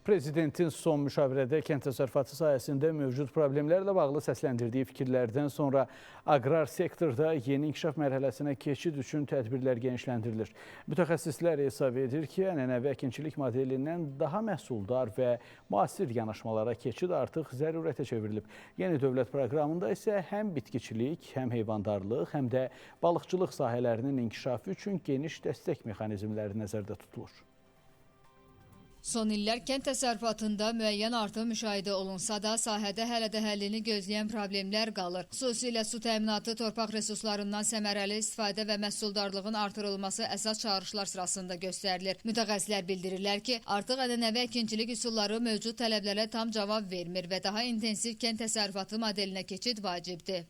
Prezidentin son müşavirədə kənd təsərrüfatı sahəsində mövcud problemlərlə bağlı səsləndirdiyi fikirlərdən sonra aqrar sektorda yeni inkişaf mərhələsinə keçid üçün tədbirlər genişləndirilir. Mütəxəssislər hesab edir ki, ənənəvi əkinçilik modelindən daha məhsuldar və müasir yanaşmalara keçid artıq zərurətə çevrilib. Yeni dövlət proqramında isə həm bitkiçilik, həm heyvandarlıq, həm də balıqçılıq sahələrinin inkişafı üçün geniş dəstək mexanizmləri nəzərdə tutulur. Son illər kənd təsərrüfatında müəyyən artım müşahidə olunsa da, sahədə hələ də həllini gözləyən problemlər qalır. Xüsusilə su təminatı, torpaq resurslarından səmərəli istifadə və məhsuldarlığın artırılması əsas çağırışlar sırasında göstərilir. Mütəxəssislər bildirirlər ki, artıq ənənəvi əkinçilik üsulları mövcud tələblərə tam cavab vermir və daha intensiv kənd təsərrüfatı modelinə keçid vacibdir.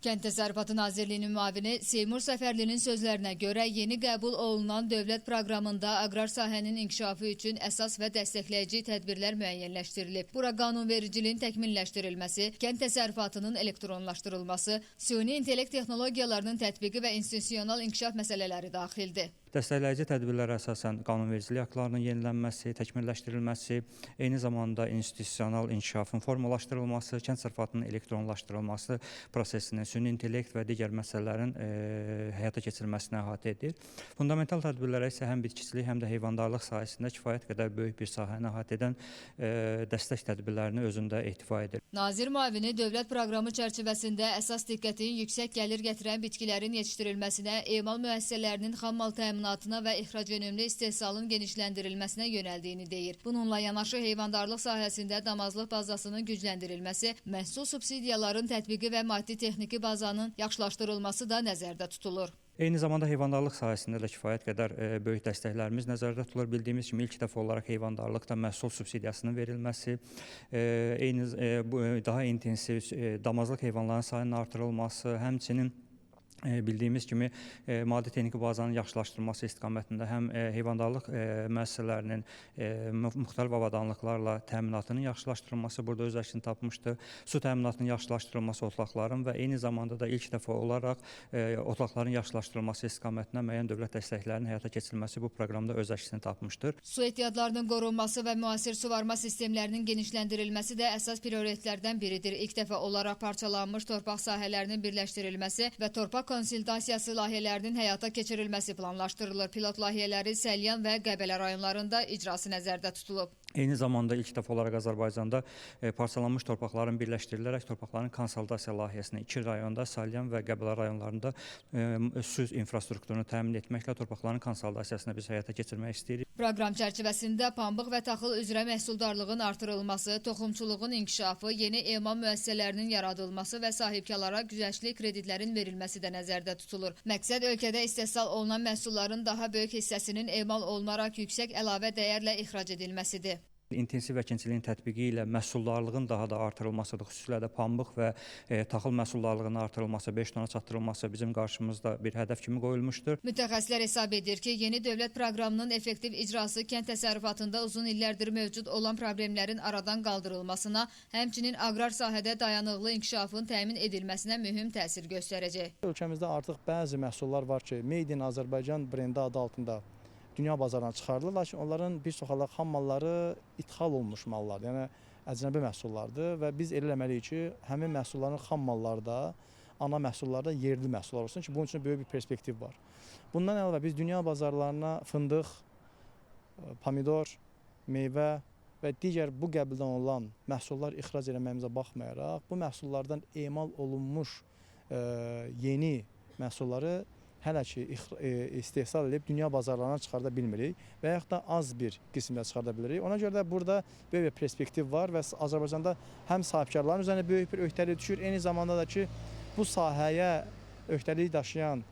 Kənd Təsərrüfatı Nazirliyinin müavini Seymur Səfərlinin sözlərinə görə yeni qəbul olunan dövlət proqramında aqrar sahənin inkişafı üçün əsas və dəstəkləyici tədbirlər müəyyənləşdirilib. Bura qanunvericiliyin təkmilləşdirilməsi, kənd təsərrüfatının elektronlaşdırılması, süni intellekt texnologiyalarının tətbiqi və institusional inkişaf məsələləri daxildir. Dəstəkləyici tədbirlərə əsasən qanunvericilik aktlarının yenilənməsi, təkmilləşdirilməsi, eyni zamanda institusional inkişafın formalaşdırılması, kənd təsərrüfatının elektronlaşdırılması prosesinin süni intellekt və digər məsələlərin həyata keçirilməsini əhatə edir. Fundamental tədbirlərə isə həm bitkiçilik, həm də heyvandarlıq sahəsində kifayət qədər böyük bir sahəni əhatə edən dəstək tədbirlərini özündə ehtiva edir. Nazir müavini dövlət proqramı çərçivəsində əsas diqqətin yüksək gəlir gətirən bitkilərin yetişdirilməsinə, emal müəssisələrinin xammal təminatına və ixrac yönümlü istehsalın genişləndirilməsinə yönəldiyini deyir. Bununla yanaşı heyvandarlıq sahəsində damazlıq bazasının gücləndirilməsi, məhsul subsidiyaların tətbiqi və maddi texniki bazanın yaxşılaşdırılması da nəzərdə tutulur. Eyni zamanda heyvandarlıq sahəsində də kifayət qədər böyük dəstəklərimiz nəzərdə tutulur. Bildiyimiz kimi ilk dəfə olaraq heyvandarlıqda məhsul subsidiyasının verilməsi, daha intensiv damazlıq heyvanların sayının artırılması, həmçinin bildiyimiz kimi maddi texniki bazanın yaxşılaşdırılması istiqamətində həm heyvandarlıq müəssisələrinin müxtəlif avadanlıqlarla təminatının yaxşılaşdırılması burada öz əksini tapmışdır. Su təminatının yaxşılaşdırılması otlaqların və eyni zamanda da ilk dəfə olaraq otlaqların yaxşılaşdırılması istiqamətində müəyyən dövlət dəstəklərinin həyata keçirilməsi bu proqramda öz əksini tapmışdır. Su ehtiyatlarının qorunması və müasir suvarma sistemlərinin genişləndirilməsi də əsas prioritetlərdən biridir. İlk dəfə olaraq parçalanmış torpaq sahələrinin birləşdirilməsi və torpaq konsultasiyası layihələrinin həyata keçirilməsi planlaşdırılır. Pilot layihələri Səlyan və Qəbələ rayonlarında icrası nəzərdə tutulub. Eyni zamanda ilk dəfə olaraq Azərbaycanda parçalanmış torpaqların birləşdirilərək torpaqların konsolidasiya layihəsini 2 rayonda, Salyan və Qəbələ rayonlarında su infrastrukturunu təmin etməklə torpaqların konsolidasiyasını biz həyata keçirmək istəyirik. Proqram çərçivəsində pambıq və taxıl üzrə məhsuldarlığın artırılması, toxumçuluğun inkişafı, yeni emal müəssisələrinin yaradılması və sahibkarlara güzəştli kreditlərin verilməsi də nəzərdə tutulur. Məqsəd ölkədə istehsal olunan məhsulların daha böyük hissəsinin emal olunaraq yüksək əlavə dəyərlə ixrac edilməsidir. İntensiv əkinçiliyin tətbiqi ilə məhsuldarlığın daha da artırılmasıdır. Xüsusilə də pambıq və taxıl məhsuldarlığının artırılması, 5 tona çatdırılması bizim qarşımızda bir hədəf kimi qoyulmuşdur. Mütəxəssislər hesab edir ki, yeni dövlət proqramının effektiv icrası kənd təsərrüfatında uzun illərdir mövcud olan problemlərin aradan qaldırılmasına, həmçinin aqrar sahədə dayanıqlı inkişafın təmin edilməsinə mühüm təsir göstərəcək. Ölkəmizdə artıq bəzi məhsullar var ki, Made in Azərbaycan brendi adı altında dünya bazarına çıxarılır, lakin onların bir çox hallar xam malları ithal olmuş mallardır, yəni əcnəbi məhsullardır və biz elə eləməliyik ki, həmin məhsulların xam malları da, ana məhsullarda yerli məhsullar olsun ki, bunun üçün böyük bir perspektiv var. Bundan əlavə biz dünya bazarlarına fındıq, pomidor, meyvə və digər bu qəbildən olan məhsullar ixrac eləməyimizə baxmayaraq, bu məhsullardan emal olunmuş yeni məhsulları hələ ki istehsal edib dünya bazarlarına çıxarda bilmirik və yaxud da az bir qismdə çıxarda bilirik. Ona görə də burada böyük bir perspektiv var və Azərbaycanda həm sahibkarların üzərində böyük bir öhdəlik düşür, eyni zamanda da ki bu sahəyə öhdəlik daşıyan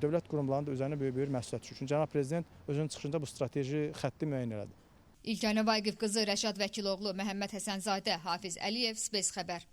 dövlət qurumlarının da üzərində böyük bir məsuliyyət düşür. Çünki Cənab Prezident özünün çıxışında bu strateji xətti müəyyən elədi. İlkənə Vaqif qızı, Rəşad Vəkiloğlu, Məhəmməd Həsənzadə, Hafiz Əliyev, Space xəbər.